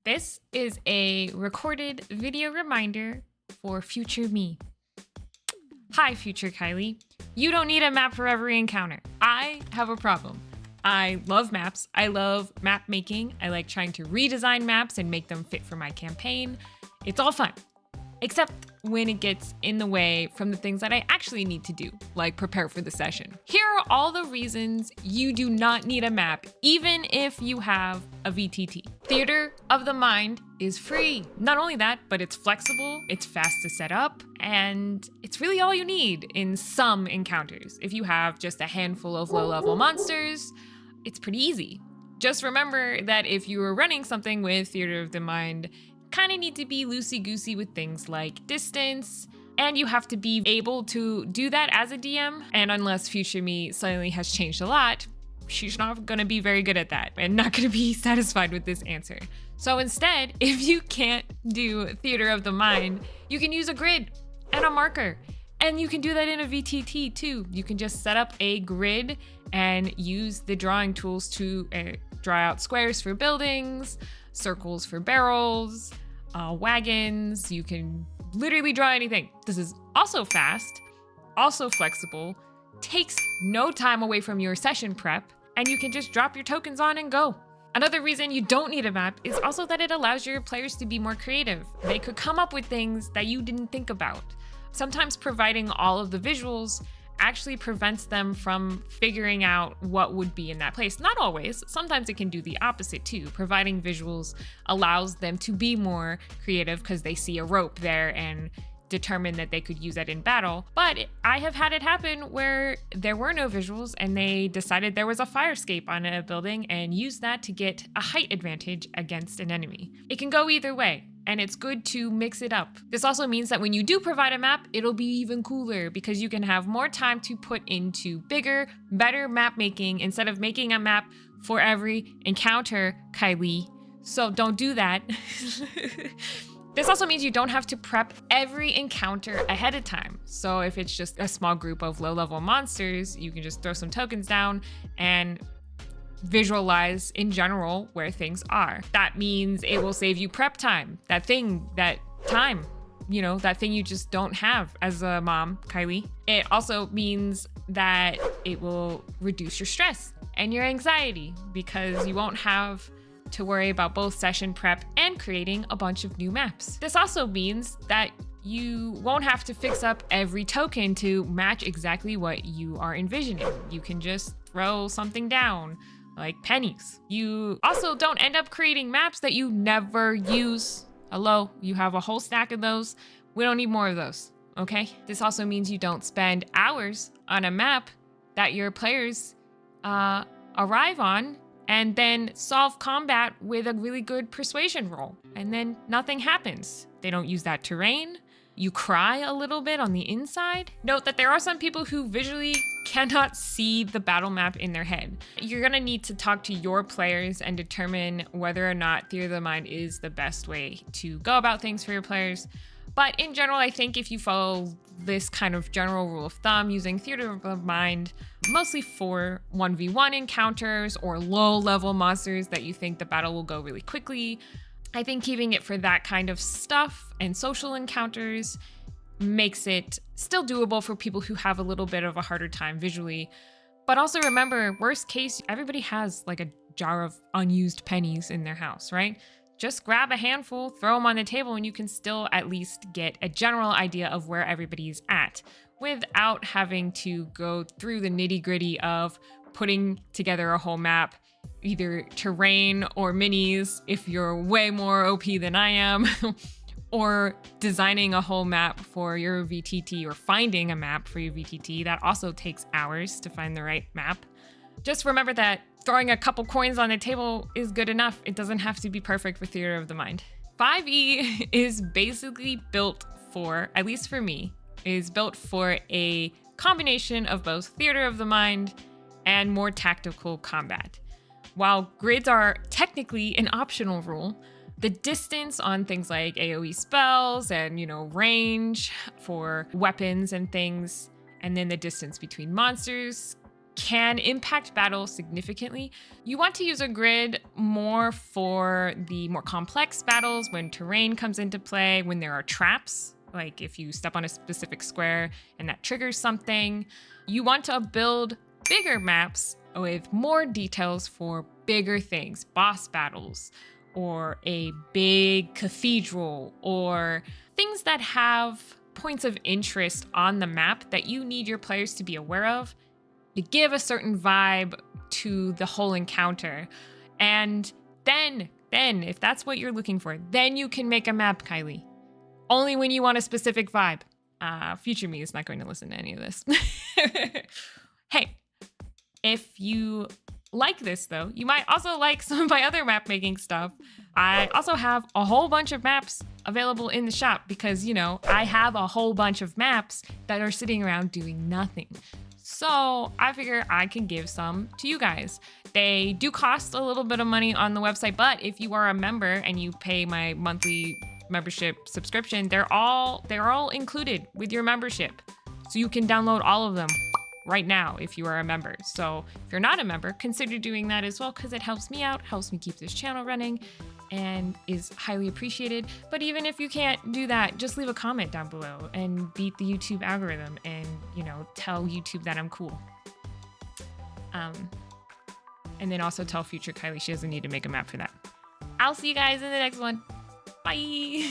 This is a recorded video reminder for future me. Hi, future KYLIE. You don't need a map for every encounter. I have a problem. I love maps. I love map making. I like trying to redesign maps and make them fit for my campaign. It's all fun, except when it gets in the way from the things that I actually need to do, like prepare for the session. Here are all the reasons you do not need a map, even if you have a VTT. Theater of the Mind is free. Not only that, but it's flexible, it's fast to set up, and it's really all you need in some encounters. If you have just a handful of low-level monsters, it's pretty easy. Just remember that if you are running something with Theater of the Mind, kind of need to be loosey-goosey with things like distance, and you have to be able to do that as a DM. And unless future me suddenly has changed a lot, she's not gonna be very good at that and not gonna be satisfied with this answer. So instead, if you can't do Theater of the Mind, you can use a grid and a marker. And you can do that in a VTT too. You can just set up a grid and use the drawing tools to draw out squares for buildings, circles for barrels, wagons. You can literally draw anything. This is also fast, also flexible, takes no time away from your session prep, and you can just drop your tokens on and go. Another reason you don't need a map is also that it allows your players to be more creative. They could come up with things that you didn't think about. Sometimes providing all of the visuals actually prevents them from figuring out what would be in that place. Not always. Sometimes it can do the opposite too. Providing visuals allows them to be more creative because they see a rope there and determine that they could use that in battle. But I have had it happen where there were no visuals and they decided there was a fire escape on a building and used that to get a height advantage against an enemy. It can go either way, and it's good to mix it up. This also means that when you do provide a map, it'll be even cooler because you can have more time to put into bigger, better map making instead of making a map for every encounter, KYLIE. So don't do that. This also means you don't have to prep every encounter ahead of time. So if it's just a small group of low-level monsters, you can just throw some tokens down and visualize in general where things are. That means it will save you prep time. That thing you just don't have as a mom, KYLIE. It also means that it will reduce your stress and your anxiety because you won't have to worry about both session prep and creating a bunch of new maps. This also means that you won't have to fix up every token to match exactly what you are envisioning. You can just throw something down, like pennies. You also don't end up creating maps that you never use. Hello, you have a whole stack of those. We don't need more of those, okay? This also means you don't spend hours on a map that your players arrive on and then solve combat with a really good persuasion roll. And then nothing happens. They don't use that terrain. You cry a little bit on the inside. Note that there are some people who visually cannot see the battle map in their head. You're gonna need to talk to your players and determine whether or not Theater of the Mind is the best way to go about things for your players. But in general, I think if you follow this kind of general rule of thumb, using Theater of the Mind mostly for 1v1 encounters or low-level monsters that you think the battle will go really quickly, I think keeping it for that kind of stuff and social encounters makes it still doable for people who have a little bit of a harder time visually. But also remember, worst case, everybody has like a jar of unused pennies in their house, right? Just grab a handful, throw them on the table, and you can still at least get a general idea of where everybody's at without having to go through the nitty-gritty of putting together a whole map, either terrain or minis if you're way more OP than I am, or designing a whole map for your VTT or finding a map for your VTT. That also takes hours to find the right map. Just remember that throwing a couple coins on the table is good enough. It doesn't have to be perfect for Theater of the Mind. 5e is basically built for, at least for me, is built for a combination of both Theater of the Mind and more tactical combat. While grids are technically an optional rule, the distance on things like AoE spells and, range for weapons and things, and then the distance between monsters can impact battles significantly. You want to use a grid more for the more complex battles when terrain comes into play, when there are traps, like if you step on a specific square and that triggers something. You want to build bigger maps with more details for bigger things, boss battles, or a big cathedral, or things that have points of interest on the map that you need your players to be aware of to give a certain vibe to the whole encounter. And then if that's what you're looking for, then you can make a map, KYLIE. Only when you want a specific vibe. Future me is not going to listen to any of this. Hey, if you like this though, you might also like some of my other map making stuff. I also have a whole bunch of maps available in the shop because, you know, I have a whole bunch of maps that are sitting around doing nothing. So I figure I can give some to you guys. They do cost a little bit of money on the website, but if you are a member and you pay my monthly membership subscription, they're all included with your membership. So you can download all of them right now if you are a member. So if you're not a member, consider doing that as well because it helps me out, helps me keep this channel running, and is highly appreciated. But even if you can't do that, just leave a comment down below and beat the YouTube algorithm and, you know, tell YouTube that I'm cool. And then also tell future KYLIE she doesn't need to make a map for that. I'll see you guys in the next one. Bye.